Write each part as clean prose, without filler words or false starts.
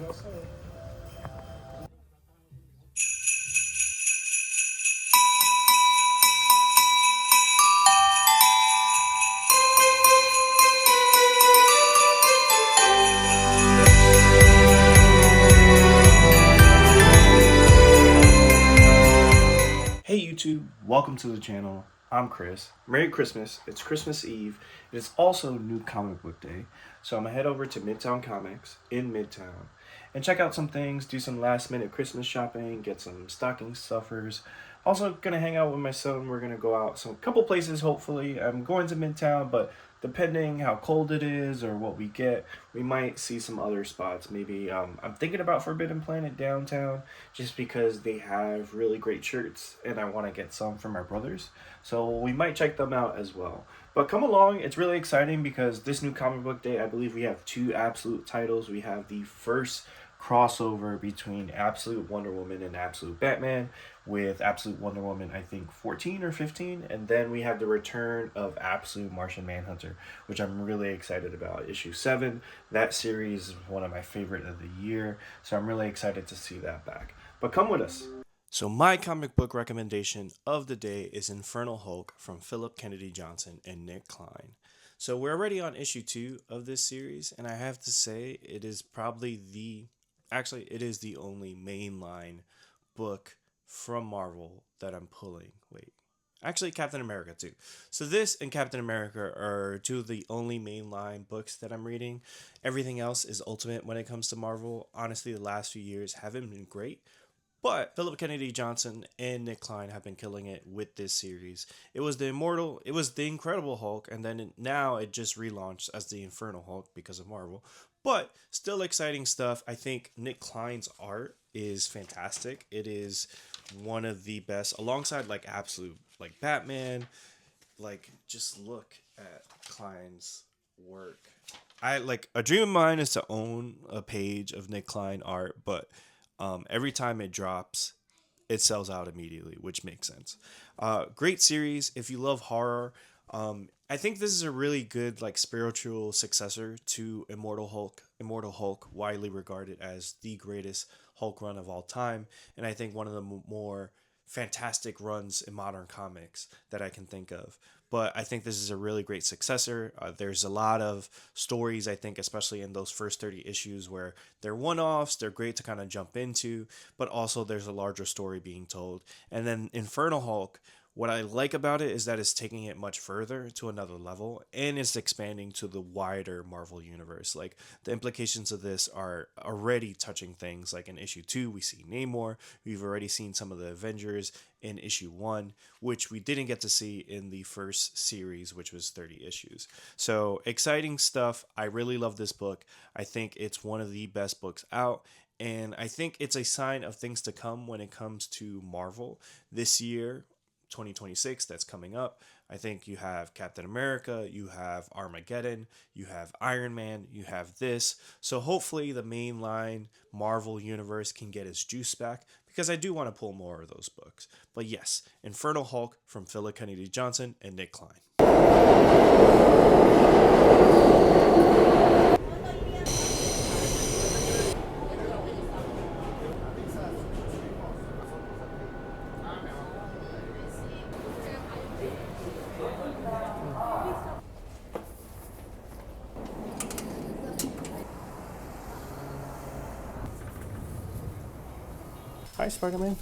Hey YouTube, welcome to the channel. I'm Chris. Merry Christmas. It's Christmas Eve. It is also New Comic Book Day. So I'm gonna head over to Midtown Comics in Midtown and check out some things, do some last minute Christmas shopping, get some stocking stuffers. Also gonna hang out with my son. We're gonna go out some couple places hopefully. I'm going to Midtown, but depending how cold it is or what we get, we might see some other spots. Maybe I'm thinking about Forbidden Planet downtown just because they have really great shirts and I want to get some for my brothers. So we might check them out as well. But come along, it's really exciting because this New Comic Book Day, I believe we have two absolute titles. We have the first crossover between Absolute Wonder Woman and Absolute Batman, with Absolute Wonder Woman I think 14 or 15, and then we have the return of Absolute Martian Manhunter, which I'm really excited about. Issue 7, that series is one of my favorite of the year, so I'm really excited to see that back. But come with us. So my comic book recommendation of the day is Infernal Hulk from Philip Kennedy Johnson and Nick Klein. So we're already on issue 2 of this series, and I have to say it is probably it is the only mainline book from Marvel that I'm pulling. Actually, Captain America too. So this and Captain America are two of the only mainline books that I'm reading. Everything else is Ultimate when it comes to Marvel. Honestly, the last few years haven't been great. But Philip Kennedy Johnson and Nick Klein have been killing it with this series. It was the Incredible Hulk, and then now it just relaunched as the Infernal Hulk because of Marvel. But still exciting stuff. I think Nick Klein's art is fantastic. It is one of the best, alongside Absolute Batman. Just look at Klein's work. A dream of mine is to own a page of Nick Klein art, but every time it drops, it sells out immediately, which makes sense. Great series. If you love horror, I think this is a really good spiritual successor to Immortal Hulk. Immortal Hulk, widely regarded as the greatest Hulk run of all time, and I think one of the more fantastic runs in modern comics that I can think of. But I think this is a really great successor. There's a lot of stories, I think, especially in those first 30 issues, where they're one-offs, they're great to kind of jump into, but also there's a larger story being told. And then Infernal Hulk, what I like about it is that it's taking it much further to another level, and it's expanding to the wider Marvel universe. The implications of this are already touching things in issue 2, we see Namor. We've already seen some of the Avengers in issue 1, which we didn't get to see in the first series, which was 30 issues. So exciting stuff. I really love this book. I think it's one of the best books out. And I think it's a sign of things to come when it comes to Marvel this year. 2026 that's coming up. I think you have Captain America, you have Armageddon, you have Iron Man, you have this. So hopefully the mainline Marvel universe can get its juice back, because I do want to pull more of those books. But yes, Infernal Hulk from Philip Kennedy Johnson and Nick Klein. Hi, Spider-Man.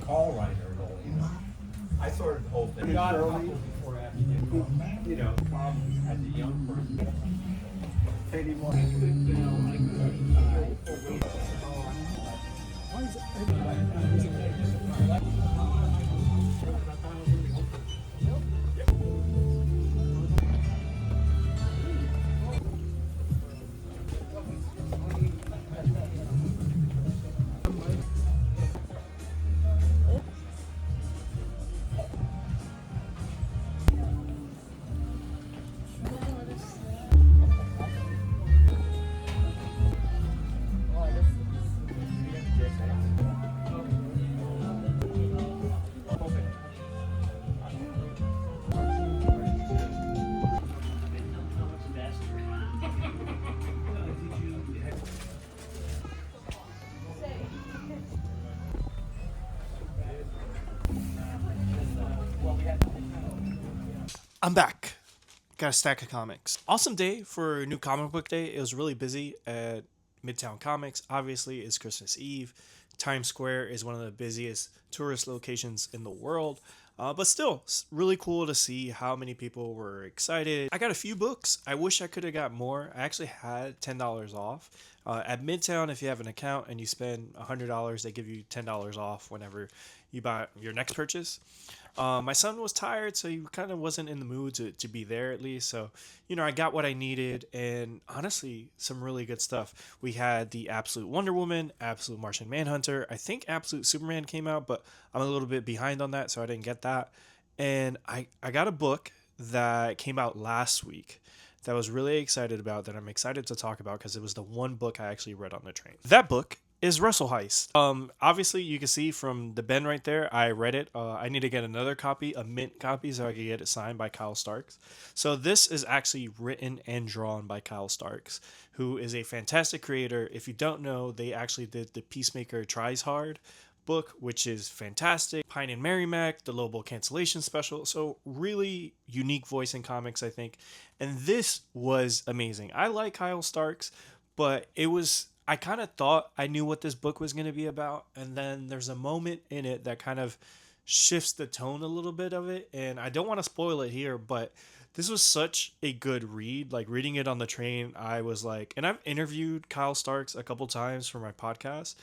Call writer, I sorted the whole thing. Got a couple before after you know, as a young person. I'm back. Got a stack of comics. Awesome day for New Comic Book Day. It was really busy at Midtown Comics. Obviously, it's Christmas Eve. Times Square is one of the busiest tourist locations in the world. But still, it's really cool to see how many people were excited. I got a few books. I wish I could have got more. I actually had $10 off. At Midtown, if you have an account and you spend $100, they give you $10 off whenever you buy your next purchase. My son was tired, so he kind of wasn't in the mood to be there at least. So, I got what I needed, and honestly, some really good stuff. We had the Absolute Wonder Woman, Absolute Martian Manhunter. I think Absolute Superman came out, but I'm a little bit behind on that, so I didn't get that. And I got a book that came out last week that I was really excited about, that I'm excited to talk about because it was the one book I actually read on the train. That book is Wrestle Heist. Obviously you can see from the bin right there, I read it. I need to get another copy, a mint copy, so I can get it signed by Kyle Starks. So this is actually written and drawn by Kyle Starks, who is a fantastic creator. If you don't know, they actually did the Peacemaker Tries Hard book, which is fantastic. Pine and Merrimack, the Lobo Cancellation Special. So really unique voice in comics, I think. And this was amazing. I like Kyle Starks, but I kind of thought I knew what this book was going to be about. And then there's a moment in it that kind of shifts the tone a little bit of it. And I don't want to spoil it here, but this was such a good read. Like reading it on the train, I was like, and I've interviewed Kyle Starks a couple times for my podcast.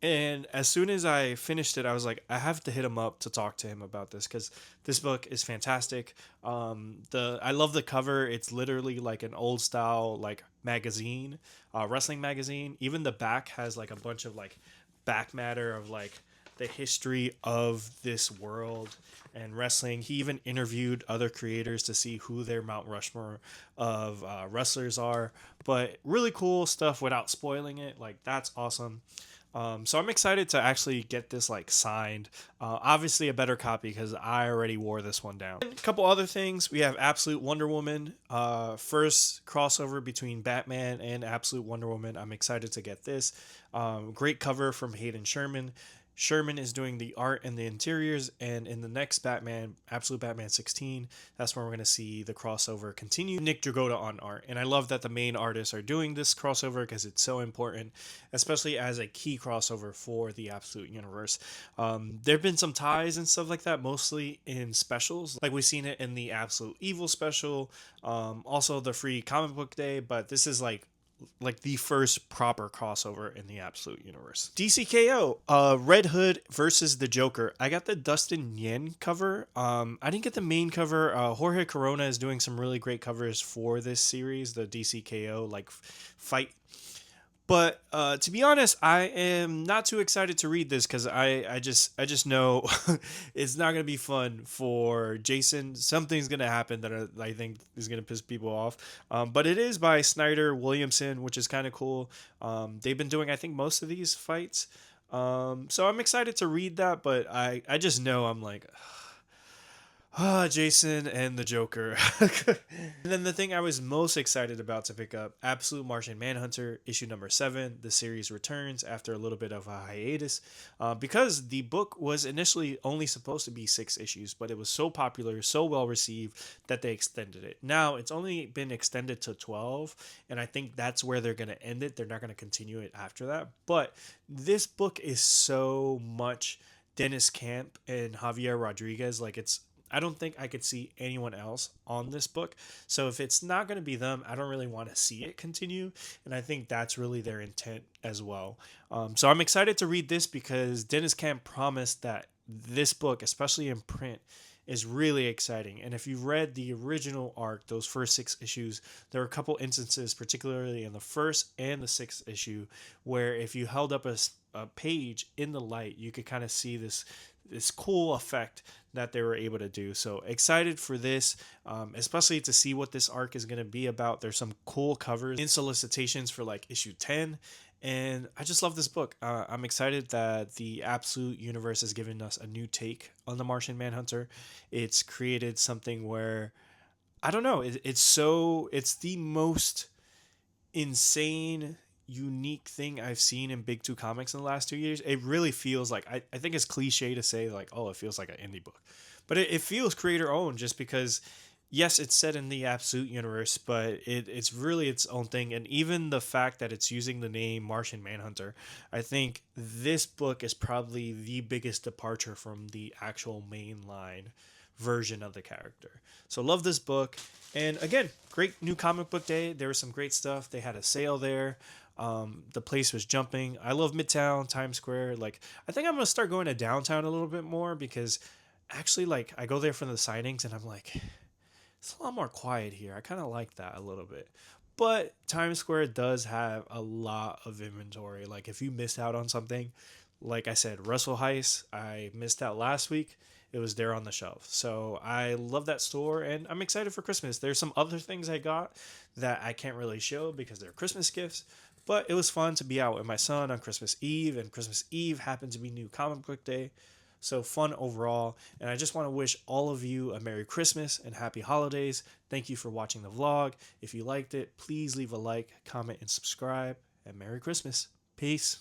And as soon as I finished it, I was like, I have to hit him up to talk to him about this because this book is fantastic. I love the cover. It's literally like an old style like magazine, wrestling magazine. Even the back has like a bunch of like back matter of like the history of this world and wrestling. He even interviewed other creators to see who their Mount Rushmore of wrestlers are. But really cool stuff without spoiling it. Like, that's awesome. So I'm excited to actually get this like signed. Obviously a better copy because I already wore this one down. And a couple other things. We have Absolute Wonder Woman. First crossover between Batman and Absolute Wonder Woman. I'm excited to get this. Great cover from Hayden Sherman. Sherman is doing the art and the interiors, and in the next Batman, Absolute Batman 16, that's where we're going to see the crossover continue. Nick Dragotta on art, and I love that the main artists are doing this crossover because it's so important, especially as a key crossover for the Absolute Universe. There have been some ties and stuff like that, mostly in specials, like we've seen it in the Absolute Evil special, also the free comic book day, but this is like the first proper crossover in the Absolute Universe. DCKO, Red Hood versus the Joker. I got the Dustin Yen cover. I didn't get the main cover. Jorge Corona is doing some really great covers for this series, the DCKO like fight. But to be honest, I am not too excited to read this because I just know it's not going to be fun for Jason. Something's going to happen that I think is going to piss people off. But it is by Snyder Williamson, which is kind of cool. They've been doing, I think, most of these fights. So I'm excited to read that, but I just know I'm like... Jason and the Joker. And then the thing I was most excited about to pick up, Absolute Martian Manhunter, issue number 7. The series returns after a little bit of a hiatus because the book was initially only supposed to be 6 issues, but it was so popular, so well received that they extended it. Now it's only been extended to 12, and I think that's where they're going to end it. They're not going to continue it after that. But this book is so much Dennis Camp and Javier Rodriguez. Like, I don't think I could see anyone else on this book. So if it's not going to be them, I don't really want to see it continue. And I think that's really their intent as well. So I'm excited to read this because Dennis Camp promised that this book, especially in print, is really exciting. And if you've read the original arc, those first 6 issues, there are a couple instances, particularly in the first and the 6th issue, where if you held up a page in the light, you could kind of see this cool effect that they were able to do. So excited for this, especially to see what this arc is going to be about. There's some cool covers in solicitations for like issue 10. And I just love this book. I'm excited that the Absolute Universe has given us a new take on the Martian Manhunter. It's created something where, I don't know, it's the most insane, unique thing I've seen in Big Two Comics in the last 2 years. It really feels like, I think it's cliche to say like, oh, it feels like an indie book, but it feels creator owned just because, yes, it's set in the Absolute Universe, but it's really its own thing. And even the fact that it's using the name Martian Manhunter, I think this book is probably the biggest departure from the actual mainline version of the character. So love this book. And again, great new comic book day. There was some great stuff. They had a sale there. The place was jumping. I love Midtown, Times Square. Like, I think I'm going to start going to downtown a little bit more because actually, like, I go there for the signings and I'm like, it's a lot more quiet here. I kind of like that a little bit. But Times Square does have a lot of inventory. Like, if you missed out on something, like I said, Russell Heiss, I missed out last week. It was there on the shelf. So I love that store and I'm excited for Christmas. There's some other things I got that I can't really show because they're Christmas gifts. But it was fun to be out with my son on Christmas Eve, and Christmas Eve happened to be New Comic Book Day. So fun overall. And I just want to wish all of you a Merry Christmas and Happy Holidays. Thank you for watching the vlog. If you liked it, please leave a like, comment, and subscribe. And Merry Christmas. Peace.